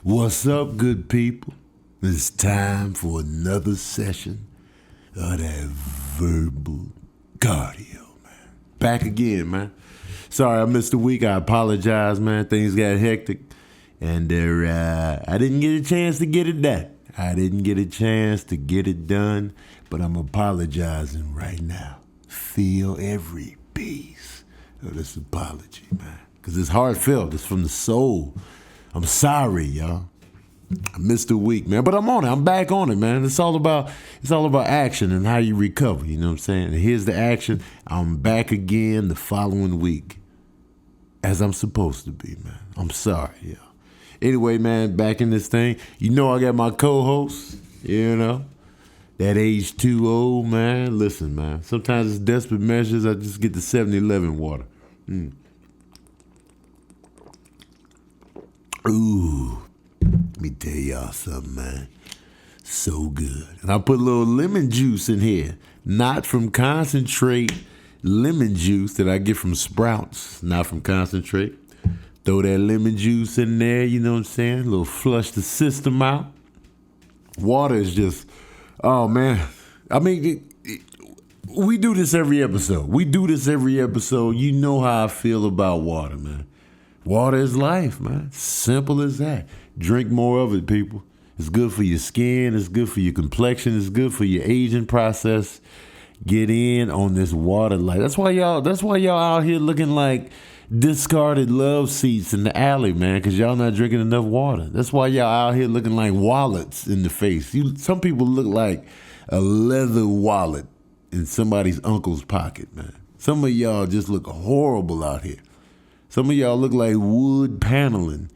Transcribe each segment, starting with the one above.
What's up, good people? It's time for another session of that verbal cardio, man. Back again, man. Sorry I missed a week. I apologize, man. Things got hectic. And I didn't get a chance to get it done. But I'm apologizing right now. Feel every piece of this apology, man. Because it's heartfelt. It's from the soul. I'm sorry, y'all. I missed a week, man. But I'm on it. I'm back on it, man. It's all about action and how you recover. You know what I'm saying? And here's the action. I'm back again the following week. As I'm supposed to be, man. I'm sorry, y'all. Anyway, man, back in this thing. You know I got my co-host, you know. That H2O, man. Listen, man. Sometimes it's desperate measures. I just get the 7-Eleven water. Ooh. Let me tell y'all something, man. So good. And I put a little lemon juice in here. Not from concentrate lemon juice that I get from Sprouts. Not from concentrate. Throw that lemon juice in there, you know what I'm saying? A little flush the system out. Water is just... Oh, man. I mean, we do this every episode. You know how I feel about water, man. Water is life, man. Simple as that. Drink more of it, people. It's good for your skin. It's good for your complexion. It's good for your aging process. Get in on this water life. That's why y'all out here looking like discarded love seats in the alley, man, because y'all not drinking enough water. That's why y'all out here looking like wallets in the face. Some people look like a leather wallet in somebody's uncle's pocket, man. Some of y'all just look horrible out here. Some of y'all look like wood paneling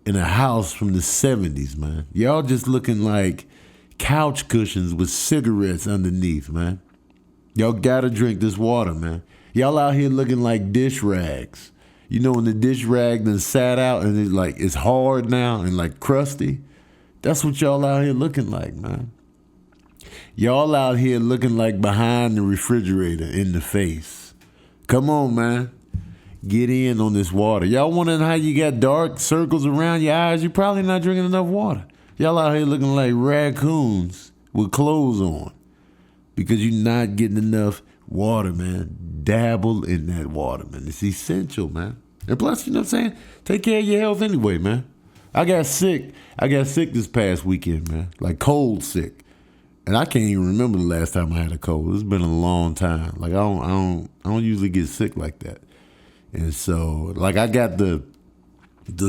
in a house from the 70s, man. Y'all just looking like couch cushions with cigarettes underneath, man. Y'all gotta drink this water, man. Y'all out here looking like dish rags. You know when the dish rag done sat out and it's hard now and like crusty? That's what y'all out here looking like, man. Y'all out here looking like behind the refrigerator in the face. Come on, man. Get in on this water. Y'all wondering how you got dark circles around your eyes? You're probably not drinking enough water. Y'all out here looking like raccoons with clothes on because you're not getting enough water, man. Dabble in that water, man. It's essential, man. And plus, you know what I'm saying? Take care of your health anyway, man. I got sick this past weekend, man. Like cold sick. And I can't even remember the last time I had a cold. It's been a long time. Like I don't usually get sick like that. And so, like I got the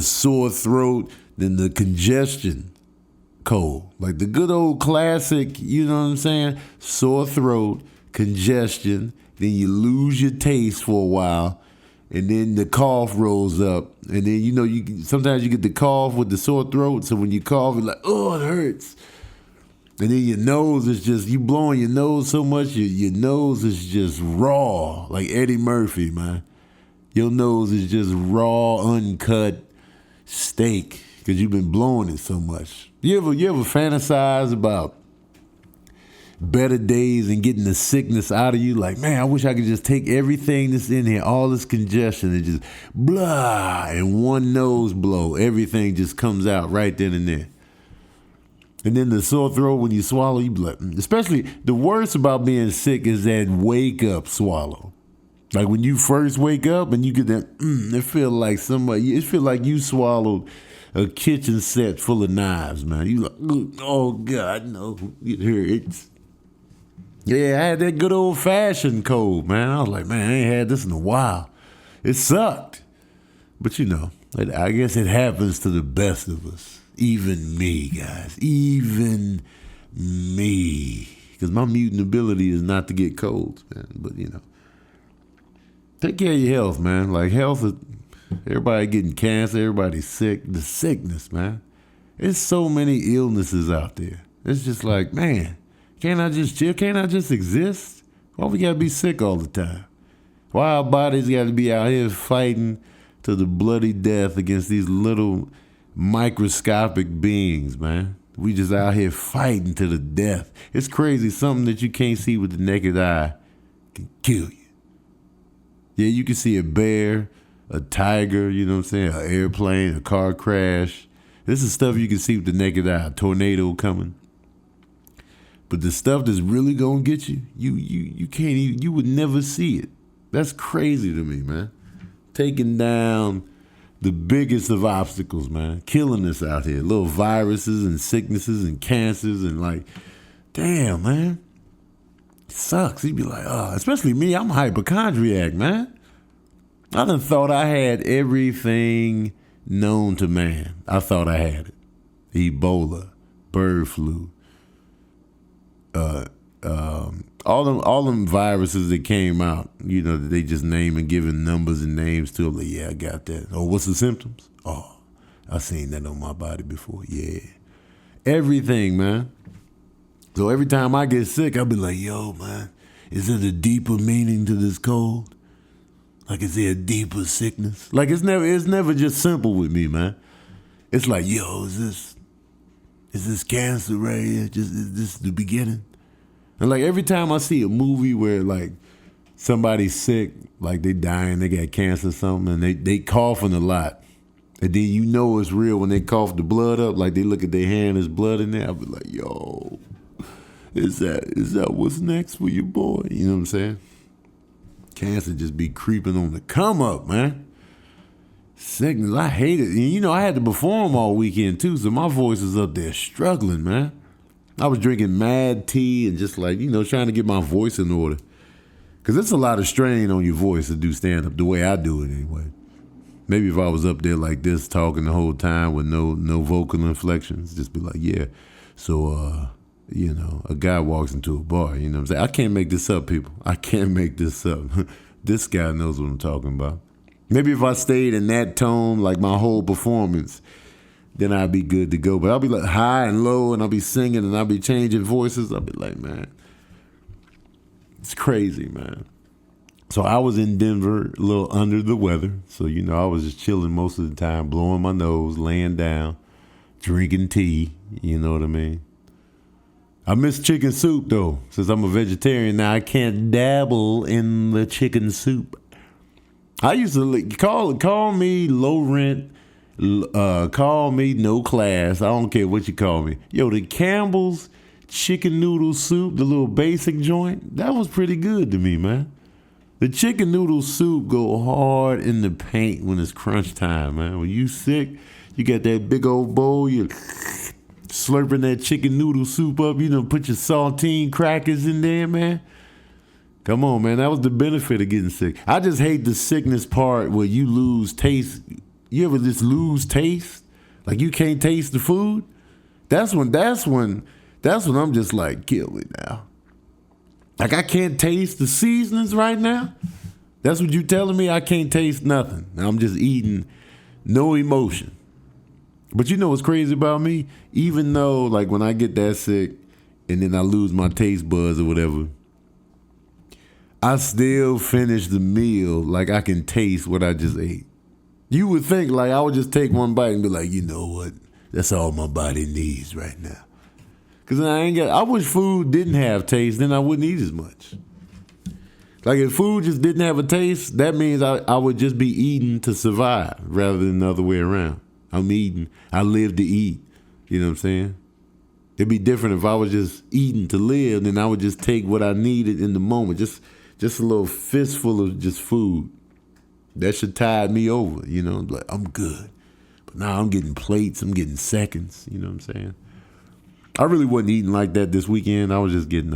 sore throat, then the congestion cold. Like the good old classic, you know what I'm saying? Sore throat, congestion, then you lose your taste for a while, and then the cough rolls up, and then sometimes you get the cough with the sore throat, so when you cough, it's like, oh, it hurts. And then your nose is just, you blowing your nose so much, your nose is just raw, like Eddie Murphy, man. Your nose is just raw, uncut steak, because you've been blowing it so much. You ever fantasize about better days and getting the sickness out of you? Like, man, I wish I could just take everything that's in here, all this congestion, and just blah, and one nose blow, everything just comes out right then and there. And then the sore throat when you swallow, you be like, especially the worst about being sick is that wake up swallow. Like when you first wake up and you get that, it feel like you swallowed a kitchen set full of knives, man. You like, oh God, no, it hurts. Yeah, I had that good old fashioned cold, man. I was like, man, I ain't had this in a while. It sucked. But I guess it happens to the best of us. Even me, guys. Even me. Because my mutant ability is not to get colds, man. But, take care of your health, man. Like health is, everybody getting cancer, everybody's sick. The sickness, man. There's so many illnesses out there. It's just like, man, can't I just chill? Can't I just exist? Why we gotta be sick all the time? Why our bodies gotta be out here fighting to the bloody death against these little microscopic beings, man? We just out here fighting to the death. It's crazy. Something that you can't see with the naked eye can kill you. Yeah, you can see a bear a tiger, you know what I'm saying, an airplane, a car crash. This is stuff you can see with the naked eye, a tornado coming. But the stuff that's really gonna get you, you can't even, you would never see it. That's crazy to me, man. Taking down the biggest of obstacles, man. Killing us out here. Little viruses and sicknesses and cancers and like, damn, man. It sucks. You'd be like, oh, especially me, I'm a hypochondriac, man. I done thought I had everything known to man. I thought I had it. Ebola, bird flu, all them viruses that came out, you know, that they just name and giving numbers and names to them. Like, yeah, I got that. Oh, what's the symptoms? Oh, I seen that on my body before. Yeah. Everything, man. So every time I get sick, I'll be like, yo, man, is there a deeper meaning to this cold? Like, is there a deeper sickness? Like, it's never just simple with me, man. It's like, yo, is this cancer right here? Is this the beginning? And like every time I see a movie where like somebody's sick, like they dying, they got cancer or something, and they coughing a lot. And then you know it's real when they cough the blood up, like they look at their hand, there's blood in there. I'll be like, yo, is that what's next for your boy? You know what I'm saying? Cancer just be creeping on the come up, man. Sickness, I hate it. And you know, I had to perform all weekend too, so my voice is up there struggling, man. I was drinking mad tea and just like, you know, trying to get my voice in order. Because it's a lot of strain on your voice to do stand-up, the way I do it anyway. Maybe if I was up there like this talking the whole time with no vocal inflections, just be like, yeah. So, you know, a guy walks into a bar, you know what I'm saying? I can't make this up, people. I can't make this up. This guy knows what I'm talking about. Maybe if I stayed in that tone, like my whole performance, then I'd be good to go. But I'll be like high and low, and I'll be singing, and I'll be changing voices. I'll be like, man, it's crazy, man. So I was in Denver, a little under the weather. So, you know, I was just chilling most of the time, blowing my nose, laying down, drinking tea. You know what I mean? I miss chicken soup, though. Since I'm a vegetarian now, I can't dabble in the chicken soup. I used to call me low rent, call me no class. I don't care what you call me. Yo, the Campbell's chicken noodle soup, the little basic joint, that was pretty good to me, man. The chicken noodle soup go hard in the paint when it's crunch time, man. When you sick, you got that big old bowl, you're slurping that chicken noodle soup up, you know, put your saltine crackers in there, man. Come on, man. That was the benefit of getting sick. I just hate the sickness part where you lose taste. You ever just lose taste? Like you can't taste the food? That's when I'm just like, kill me now. Like I can't taste the seasonings right now? That's what you telling me? I can't taste nothing. I'm just eating, no emotion. But you know what's crazy about me? Even though like when I get that sick and then I lose my taste buds or whatever, I still finish the meal like I can taste what I just ate. You would think like I would just take one bite and be like, you know what? That's all my body needs right now. Cause I wish food didn't have taste, then I wouldn't eat as much. Like if food just didn't have a taste, that means I would just be eating to survive rather than the other way around. I'm eating, I live to eat. You know what I'm saying? It'd be different if I was just eating to live, then I would just take what I needed in the moment. Just a little fistful of just food. That should tide me over, you know, like I'm good. But now I'm getting plates, I'm getting seconds, you know what I'm saying? I really wasn't eating like that this weekend. I was just getting,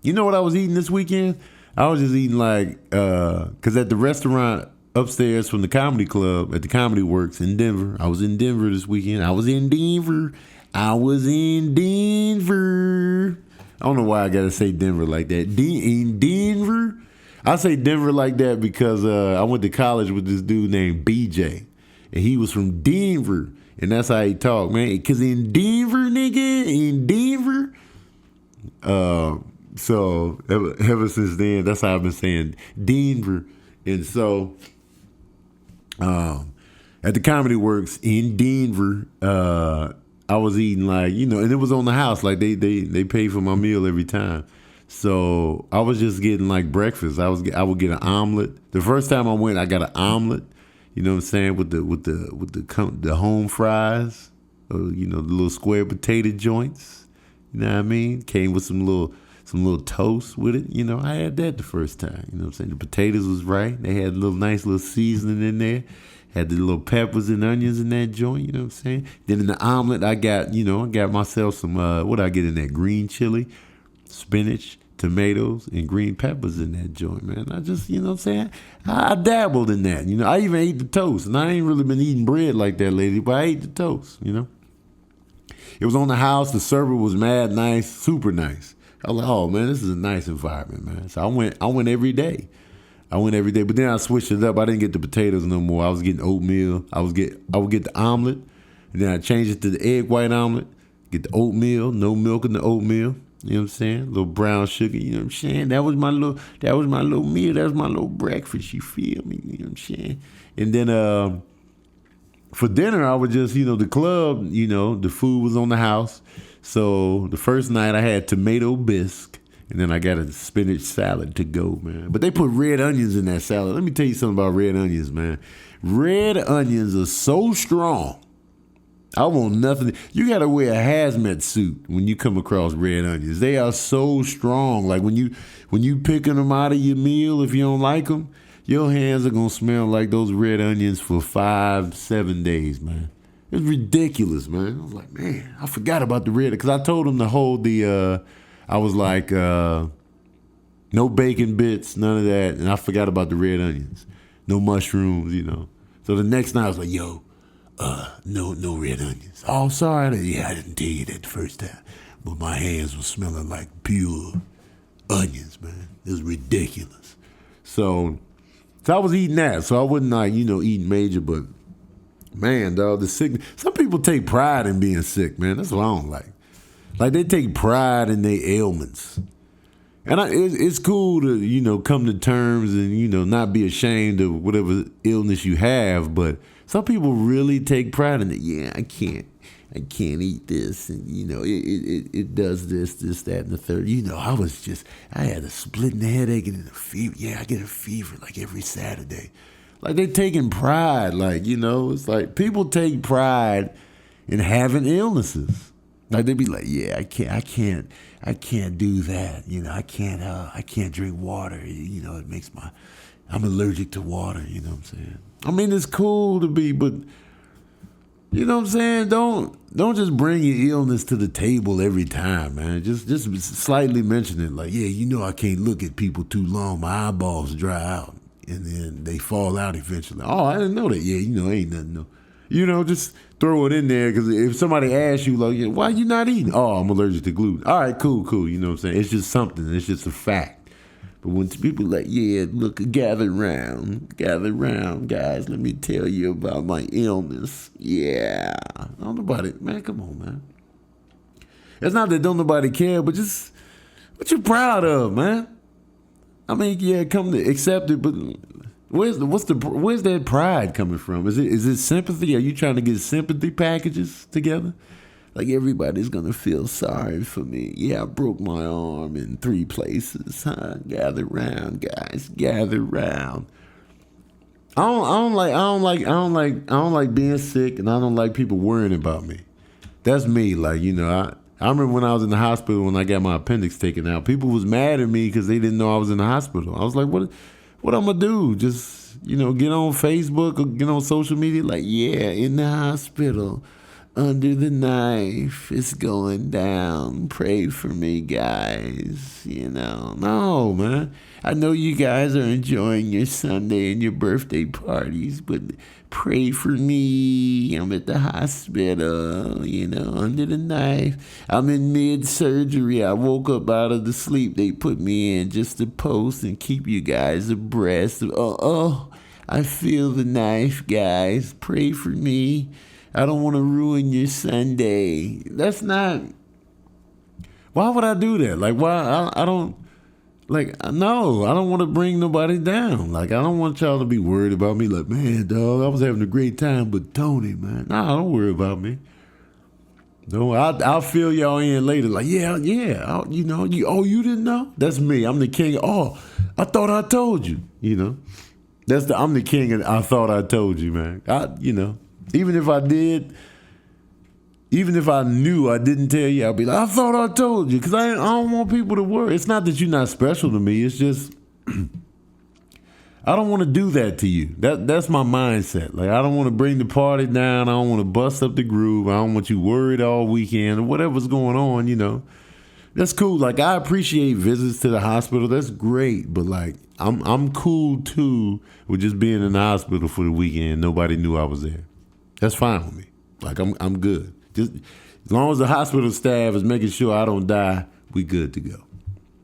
you know what I was eating this weekend? I was just eating like, cause at the restaurant upstairs from the comedy club at the Comedy Works in Denver, I was in Denver this weekend. I was in Denver. I don't know why I gotta say Denver like that. In Denver? I say Denver like that because I went to college with this dude named BJ. And he was from Denver. And that's how he talked, man. Because in Denver, nigga, in Denver. So ever since then, that's how I've been saying Denver. And so at the Comedy Works in Denver, I was eating like, you know, and it was on the house. Like they paid for my meal every time. So I was just getting like breakfast. I would get an omelet. The first time I went, I got an omelet. You know what I'm saying, with the home fries, the little square potato joints. You know what I mean? Came with some little toast with it. I had that the first time. You know what I'm saying? The potatoes was right. They had a nice little seasoning in there. Had the little peppers and onions in that joint. You know what I'm saying? Then in the omelet, I got myself some what did I get in there? Green chili, spinach, tomatoes, and green peppers in that joint, man. I just, you know what I'm saying? I dabbled in that. I even ate the toast. And I ain't really been eating bread like that lately, but I ate the toast, It was on the house. The server was mad nice, super nice. I was like, oh, man, this is a nice environment, man. So I went every day. But then I switched it up. I didn't get the potatoes no more. I was getting oatmeal. I would get the omelet, and then I changed it to the egg white omelet. Get the oatmeal, no milk in the oatmeal. You know what I'm saying? A little brown sugar, you know what I'm saying? That was my little meal. That was my little breakfast, you feel me? You know what I'm saying? And then for dinner, I would just, the club, the food was on the house. So the first night I had tomato bisque, and then I got a spinach salad to go, man. But they put red onions in that salad. Let me tell you something about red onions, man. Red onions are so strong. I want nothing. You got to wear a hazmat suit when you come across red onions. They are so strong. Like when you picking them out of your meal, if you don't like them, your hands are going to smell like those red onions for 5-7 days, man. It's ridiculous, man. I was like, man, I forgot about the red. Because I told them to hold I was like, no bacon bits, none of that. And I forgot about the red onions. No mushrooms, So the next night I was like, yo, no red onions. Oh, sorry. I didn't tell you that the first time. But my hands were smelling like pure onions, man. It was ridiculous. So I was eating that. So I wasn't like, eating major, but man, dog, the sickness. Some people take pride in being sick, man. That's what I don't like. Like they take pride in their ailments. And it's cool to, come to terms and, not be ashamed of whatever illness you have, but some people really take pride in it. Yeah, I can't eat this, and it does this, that, and the third. I had a splitting headache and a fever. Yeah, I get a fever like every Saturday. Like they taking pride, like it's like people take pride in having illnesses. Like they be like, yeah, I can't do that. I can't drink water. It makes I'm allergic to water. You know what I'm saying? I mean, it's cool to be, but you know what I'm saying? Don't just bring your illness to the table every time, man. Just slightly mention it. Like, yeah, I can't look at people too long. My eyeballs dry out, and then they fall out eventually. Oh, I didn't know that. Yeah, ain't nothing. No. Just throw it in there, because if somebody asks you, like, why you not eating? Oh, I'm allergic to gluten. All right, cool. You know what I'm saying? It's just something. It's just a fact. But when people like, yeah, look, gather round, guys. Let me tell you about my illness. Yeah. Don't nobody, man, come on, man. It's not that don't nobody care, but just what you proud of, man. I mean, yeah, come to accept it, but where's that pride coming from? Is it sympathy? Are you trying to get sympathy packages together? Like everybody's gonna feel sorry for me. Yeah, I broke my arm in 3 places. Huh? Gather round, guys. Gather round. I don't like being sick, and I don't like people worrying about me. That's me. Like, I remember when I was in the hospital when I got my appendix taken out. People was mad at me because they didn't know I was in the hospital. I was like, what I'm gonna do? Just get on Facebook or get on social media. Like, yeah, in the hospital. Under the knife, it's going down. Pray for me, guys. No, man. I know you guys are enjoying your Sunday and your birthday parties, but pray for me. I'm at the hospital, under the knife. I'm in mid-surgery. I woke up out of the sleep they put me in just to post and keep you guys abreast. I feel the knife, guys. Pray for me. I don't want to ruin your Sunday. That's not. Why would I do that? Like, why? I don't. Like, no, I don't want to bring nobody down. Like, I don't want y'all to be worried about me. Like, man, dog, I was having a great time, but Tony, man, nah, don't worry about me. No, I'll fill y'all in later. Like, yeah, you didn't know? That's me. I'm the king. Oh, I thought I told you. I'm the king, and I thought I told you, man. Even if I did, even if I knew I didn't tell you, I'd be like, I thought I told you, because I don't want people to worry. It's not that you're not special to me. It's just I don't want to do that to you. That's my mindset. Like, I don't want to bring the party down. I don't want to bust up the groove. I don't want you worried all weekend or whatever's going on. That's cool. Like, I appreciate visits to the hospital. That's great. But like, I'm cool too with just being in the hospital for the weekend. Nobody knew I was there. That's fine with me. Like, I'm good. Just as long as the hospital staff is making sure I don't die, we good to go.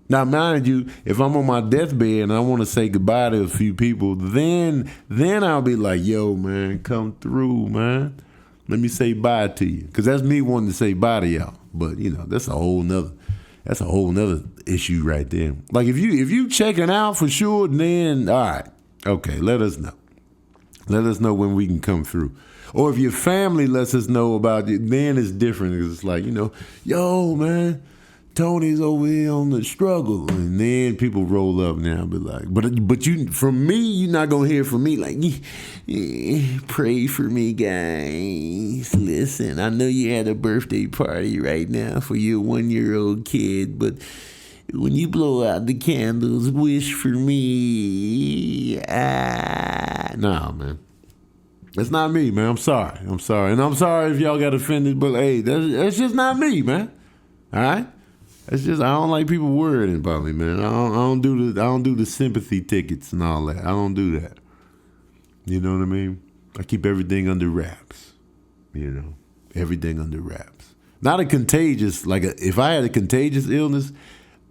Now, mind you, if I'm on my deathbed and I want to say goodbye to a few people, then I'll be like, yo, man, come through, man. Let me say bye to you. Because that's me wanting to say bye to y'all. But, that's a whole nother issue right there. Like, if you checking out for sure, then, all right, okay, let us know. Let us know when we can come through. Or if your family lets us know about it, then it's different. It's like, yo, man, Tony's over here on the struggle, and then people roll up now and be like, but you, from me, you're not gonna hear from me like, pray for me, guys. Listen, I know you had a birthday party right now for your 1-year-old kid, but when you blow out the candles, wish for me. Nah, man. That's not me, man. I'm sorry. And I'm sorry if y'all got offended, but hey, that's just not me, man. All right? It's just, I don't like people worrying about me, man. I don't do the sympathy tickets and all that. I don't do that. You know what I mean? I keep everything under wraps. Everything under wraps. Not a contagious, if I had a contagious illness,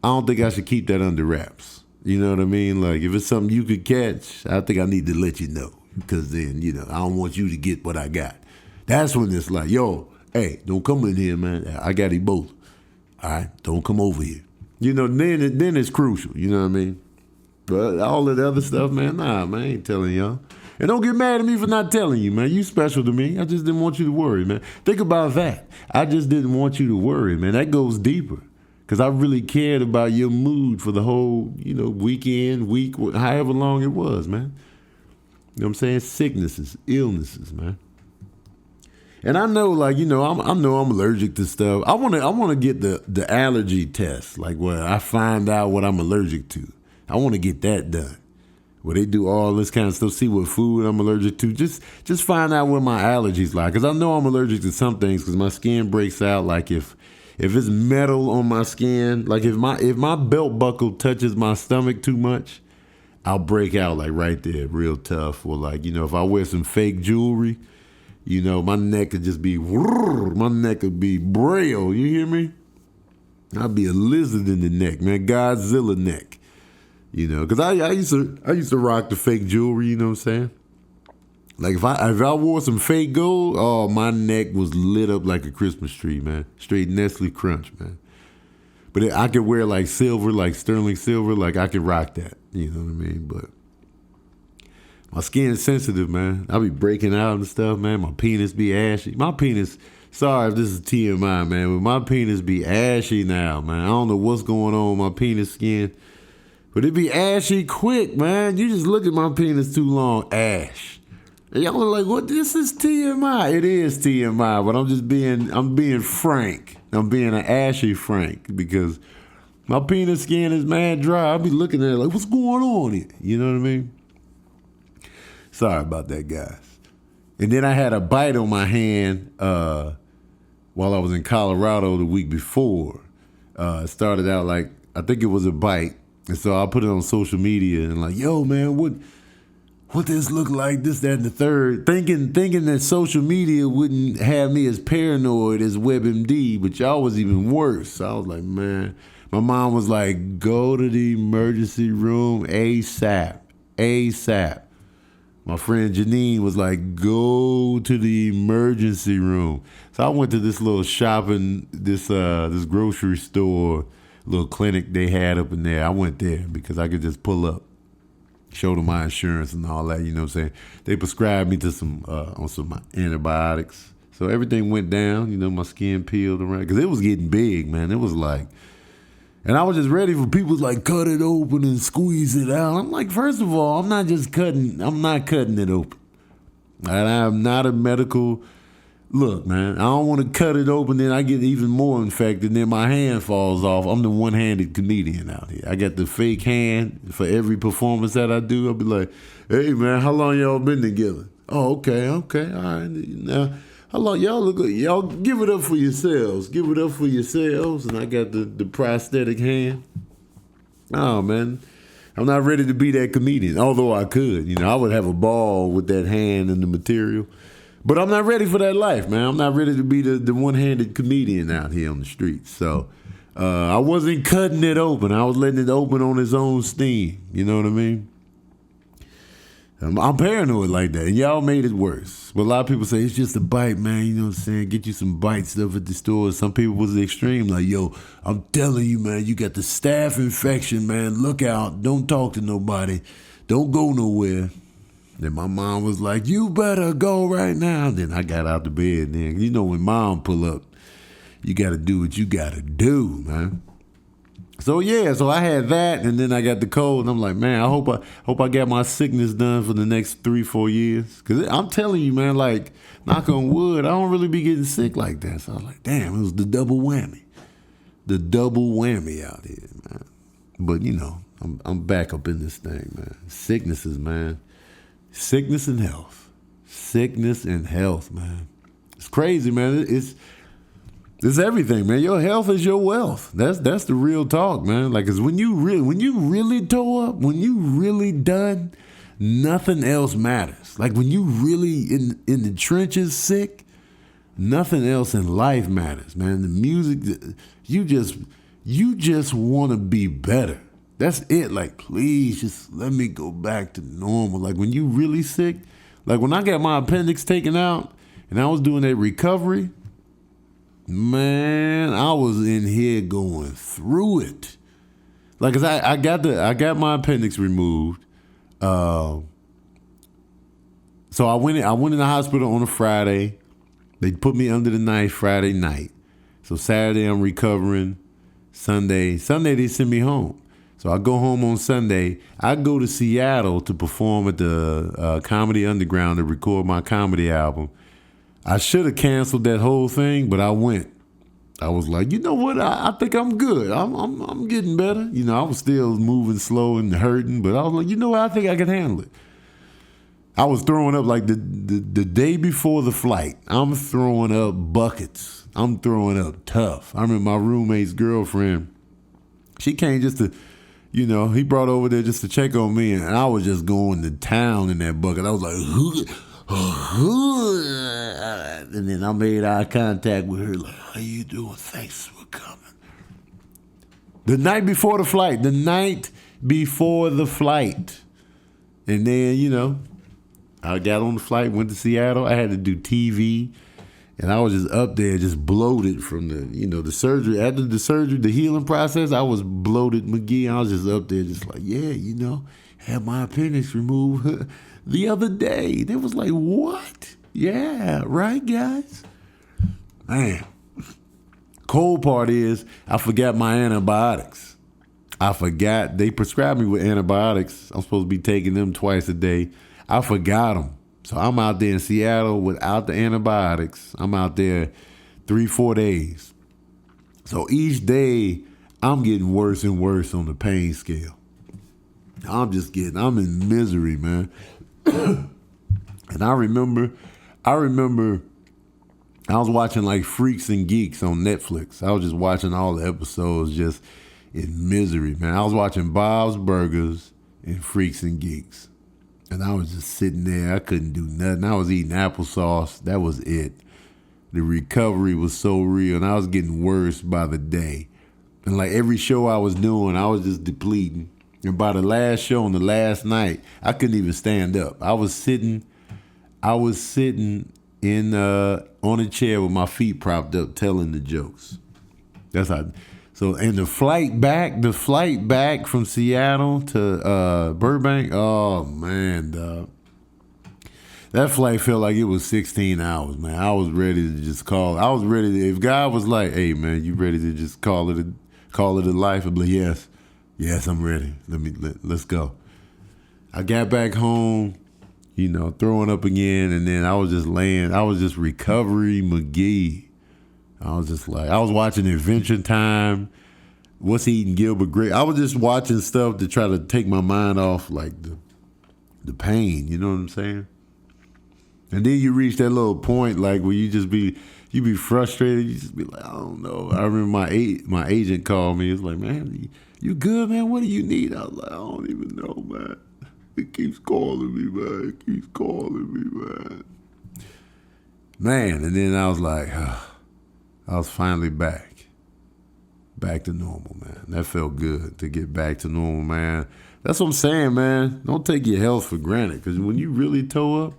I don't think I should keep that under wraps. You know what I mean? Like, if it's something you could catch, I think I need to let you know. Because then, I don't want you to get what I got. That's when it's like, yo, hey, don't come in here, man. I got Ebola. All right, don't come over here. Then it's crucial. You know what I mean? But all of the other stuff, man, nah, man, I ain't telling y'all. And don't get mad at me for not telling you, man. You special to me. I just didn't want you to worry, man. Think about that. I just didn't want you to worry, man. That goes deeper. Because I really cared about your mood for the whole, weekend, week, however long it was, man. You know what I'm saying? Sicknesses, illnesses, man. And I know, I know I'm allergic to stuff. I want to get the allergy test, like where I find out what I'm allergic to. I want to get that done, where they do all this kind of stuff, see what food I'm allergic to. Just find out what my allergies like, because I know I'm allergic to some things, because my skin breaks out. Like if it's metal on my skin, like if my belt buckle touches my stomach too much, I'll break out like right there, real tough. Or if I wear some fake jewelry. My neck could just be, my neck could be braille, you hear me? I'd be a lizard in the neck, man, Godzilla neck. Because I used to rock the fake jewelry, you know what I'm saying? Like if I wore some fake gold, oh, my neck was lit up like a Christmas tree, man. Straight Nestle Crunch, man. But I could wear like silver, like sterling silver, like I could rock that, you know what I mean? But my skin's sensitive, man. I be breaking out and stuff, man. My penis be ashy. My penis, sorry if this is TMI, man, but my penis be ashy now, man. I don't know what's going on with my penis skin, but it be ashy quick, man. You just look at my penis too long, ash. And y'all are like, what? This is TMI. It is TMI, but I'm being frank. I'm being an ashy frank because my penis skin is mad dry. I be looking at it like, what's going on here? You know what I mean? Sorry about that, guys. And then I had a bite on my hand while I was in Colorado the week before. It started out like, I think it was a bite. And so I put it on social media and like, yo, man, what this look like, this, that, and the third. Thinking that social media wouldn't have me as paranoid as WebMD, but y'all was even worse. So I was like, man. My mom was like, go to the emergency room ASAP. ASAP. My friend Janine was like, go to the emergency room. So I went to this little shopping, this grocery store, little clinic they had up in there. I went there because I could just pull up, show them my insurance and all that, you know what I'm saying? They prescribed me to some antibiotics, So everything went down, you know, my skin peeled around. Because it was getting big, man. It was like, and I was just ready for people to like cut it open and squeeze it out. I'm like, first of all, I'm not cutting it open. And I'm not a medical, look, man, I don't want to cut it open, then I get even more infected, then my hand falls off. I'm the one-handed comedian out here. I got the fake hand for every performance that I do. I'll be like, hey, man, how long y'all been together? Oh, okay, all right. Now, how long y'all look? Y'all give it up for yourselves. Give it up for yourselves. And I got the prosthetic hand. Oh, man, I'm not ready to be that comedian. Although I could, you know, I would have a ball with that hand and the material. But I'm not ready for that life, man. I'm not ready to be the one-handed comedian out here on the streets. So I wasn't cutting it open. I was letting it open on its own steam. You know what I mean? I'm paranoid like that, and y'all made it worse. But a lot of people say, it's just a bite, man. You know what I'm saying? Get you some bite stuff at the store. Some people was extreme, like, yo, I'm telling you, man, you got the staph infection, man. Look out. Don't talk to nobody. Don't go nowhere. Then my mom was like, you better go right now. Then I got out the bed. Then, you know, when mom pull up, you got to do what you got to do, man. So yeah, so I had that, and then I got the cold, and I'm like, man, I hope I got my sickness done for the next 3-4 years. Cause I'm telling you, man, like, knock on wood, I don't really be getting sick like that. So I was like, damn, it was the double whammy out here, man. But you know, I'm back up in this thing, man. Sicknesses, man. Sickness and health, man. It's crazy, man. It's everything, man. Your health is your wealth. That's the real talk, man. Like, cause when you really toe up, when you really done, nothing else matters. Like when you really in the trenches sick, nothing else in life matters, man. The music, you just want to be better. That's it. Like, please just let me go back to normal. Like when you really sick, like when I got my appendix taken out and I was doing that recovery, man, I was in here going through it. Like, cause I got my appendix removed. So I went in the hospital on a Friday. They put me under the knife Friday night. So Saturday I'm recovering. Sunday they send me home. So I go home on Sunday. I go to Seattle to perform at the Comedy Underground to record my comedy album. I should have canceled that whole thing, but I went. I was like, you know what? I think I'm good. I'm getting better. You know, I was still moving slow and hurting, but I was like, you know what? I think I can handle it. I was throwing up like the day before the flight. I'm throwing up buckets. I'm throwing up tough. I remember my roommate's girlfriend. She came just to, you know, he brought over there just to check on me, and I was just going to town in that bucket. I was like, and then I made eye contact with her, like, how you doing? Thanks for coming. The night before the flight. And then, you know, I got on the flight, went to Seattle. I had to do TV, and I was just up there, just bloated from the surgery. After the surgery, the healing process, I was bloated McGee. I was just up there, just like, yeah, you know, had my appendix removed the other day. They was like, what? Yeah, right, guys? Man. Cold part is I forgot my antibiotics. They prescribed me with antibiotics. I'm supposed to be taking them twice a day. I forgot them. So I'm out there in Seattle without the antibiotics. I'm out there 3-4 days. So each day I'm getting worse and worse on the pain scale. I'm in misery, man. And I remember I was watching like Freaks and Geeks on Netflix. I was just watching all the episodes just in misery, man. I was watching Bob's Burgers and Freaks and Geeks. And I was just sitting there. I couldn't do nothing. I was eating applesauce. That was it. The recovery was so real, and I was getting worse by the day. And like every show I was doing, I was just depleting. And by the last show on the last night, I couldn't even stand up. I was sitting in on a chair with my feet propped up, telling the jokes. That's how. So, and the flight back from Seattle to Burbank. Oh man, dog. That flight felt like it was 16 hours, man. I was ready to just call. I was ready to, if God was like, hey, man, you ready to just call it a life? I'd be like, yes, I'm ready. Let's go. I got back home, throwing up again, and then I was just recovery McGee. I was just like, I was watching Adventure Time. What's Eating Gilbert Grape? I was just watching stuff to try to take my mind off, like, the pain, you know what I'm saying? And then you reach that little point, like, where you be frustrated. You just be like, I don't know. I remember my agent called me. It's like, man, you good, man? What do you need? I was like, I don't even know, man. It keeps calling me, man. It keeps calling me, man. Man, and then I was like, I was finally back to normal, man. That felt good to get back to normal, man. That's what I'm saying, man. Don't take your health for granted, because when you really toe up,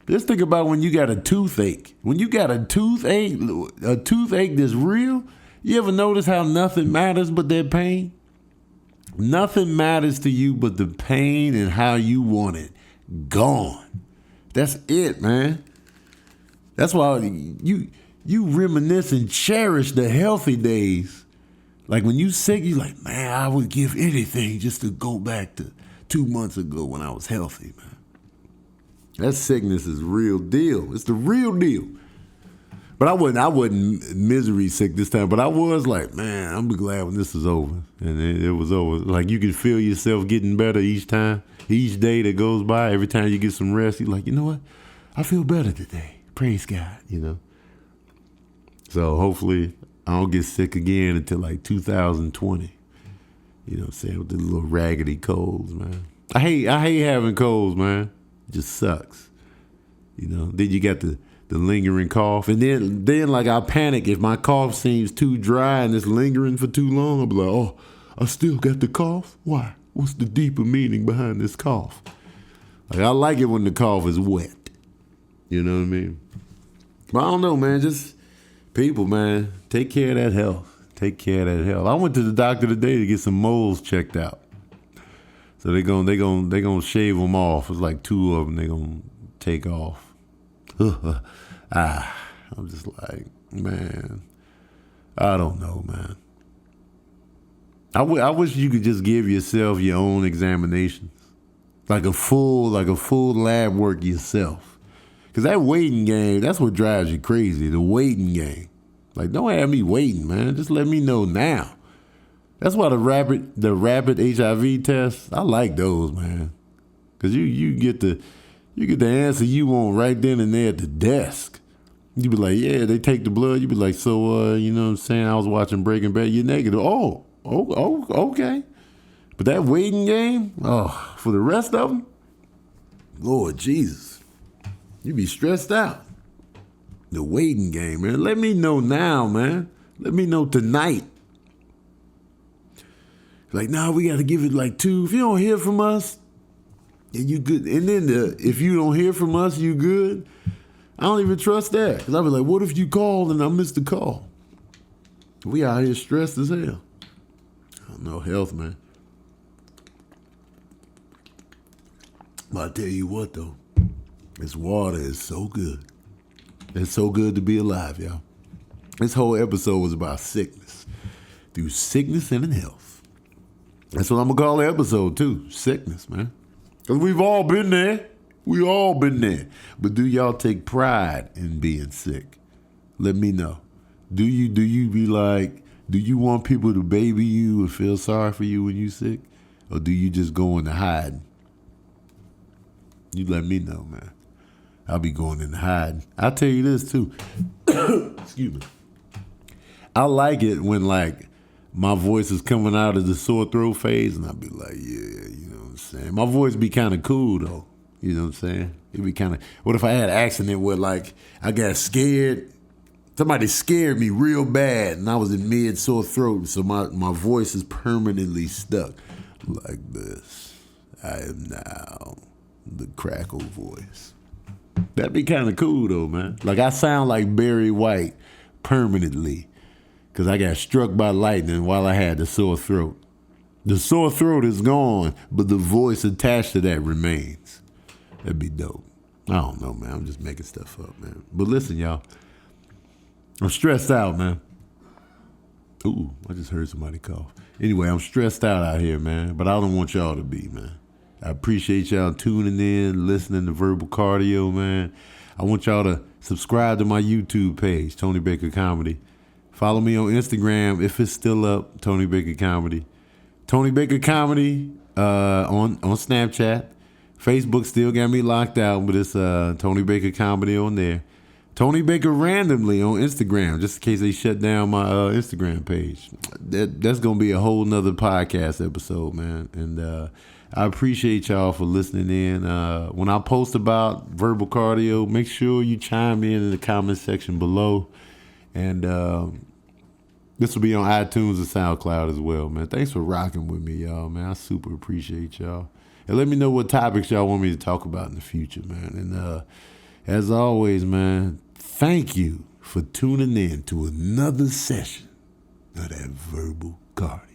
just think about when you got a toothache. When you got a toothache that's real, you ever notice how nothing matters but that pain? Nothing matters to you but the pain and how you want it gone. That's it, man. That's why you reminisce and cherish the healthy days. Like when you sick, you like, man, I would give anything just to go back to 2 months ago when I was healthy, man. That sickness is real deal. It's the real deal. But I wasn't misery sick this time. But I was like, man, I'm glad when this is over. And it was over. Like you can feel yourself getting better each time, each day that goes by. Every time you get some rest, you're like, you know what? I feel better today. Praise God, So hopefully I don't get sick again until like 2020. You know what I'm saying? With the little raggedy colds, man. I hate having colds, man. It just sucks. Then you got the lingering cough. And then like I panic if my cough seems too dry and it's lingering for too long. I'll be like, oh, I still got the cough? Why? What's the deeper meaning behind this cough? Like I like it when the cough is wet. You know what I mean? But I don't know, man. Just people, man, take care of that health. Take care of that health. I went to the doctor today to get some moles checked out. So they gonna shave them off. It's like 2 of them they gonna take off. I'm just like, man, I don't know, man. I wish you could just give yourself your own examinations, like a full lab work yourself. Cause that waiting game, that's what drives you crazy. The waiting game, like don't have me waiting, man. Just let me know now. That's why the rapid HIV tests, I like those, man. Cause you get the answer you want right then and there at the desk. You be like, yeah, they take the blood. You be like, so you know what I'm saying? I was watching Breaking Bad. You're negative. Oh, okay. But that waiting game, for the rest of them, Lord Jesus. You be stressed out. The waiting game, man. Let me know now, man. Let me know tonight. Like, nah, we got to give it like 2. If you don't hear from us, and you good. And then if you don't hear from us, you good. I don't even trust that. Because I'll be like, what if you called and I missed the call? We out here stressed as hell. I don't know, health, man. But I'll tell you what, though. This water is so good. It's so good to be alive, y'all. This whole episode was about sickness. Through sickness and in health. That's what I'm going to call the episode, too. Sickness, man. Because we've all been there. We all been there. But do y'all take pride in being sick? Let me know. Do you be like, do you want people to baby you and feel sorry for you when you sick? Or do you just go into hiding? You let me know, man. I'll be going in hiding. I'll tell you this, too. Excuse me. I like it when, like, my voice is coming out of the sore throat phase, and I'll be like, yeah, you know what I'm saying? My voice be kind of cool, though. You know what I'm saying? It'd be kind of, what if I had an accident where, like, I got scared? Somebody scared me real bad, and I was in mid-sore throat, so my voice is permanently stuck. Like this. I am now the crackle voice. That'd be kind of cool, though, man. Like, I sound like Barry White permanently because I got struck by lightning while I had the sore throat. The sore throat is gone, but the voice attached to that remains. That'd be dope. I don't know, man. I'm just making stuff up, man. But listen, y'all. I'm stressed out, man. Ooh, I just heard somebody cough. Anyway, I'm stressed out here, man. But I don't want y'all to be, man. I appreciate y'all tuning in, listening to Verbal Cardio, man. I want y'all to subscribe to my YouTube page, Tony Baker Comedy. Follow me on Instagram if it's still up, Tony Baker Comedy. Tony Baker Comedy on Snapchat. Facebook still got me locked out, but it's Tony Baker Comedy on there. Tony Baker Randomly on Instagram, just in case they shut down my Instagram page. That's going to be a whole nother podcast episode, man. And I appreciate y'all for listening in. When I post about Verbal Cardio, make sure you chime in the comment section below. And this will be on iTunes and SoundCloud as well, man. Thanks for rocking with me, y'all, man. I super appreciate y'all. And let me know what topics y'all want me to talk about in the future, man. And as always, man, thank you for tuning in to another session of that Verbal Cardio.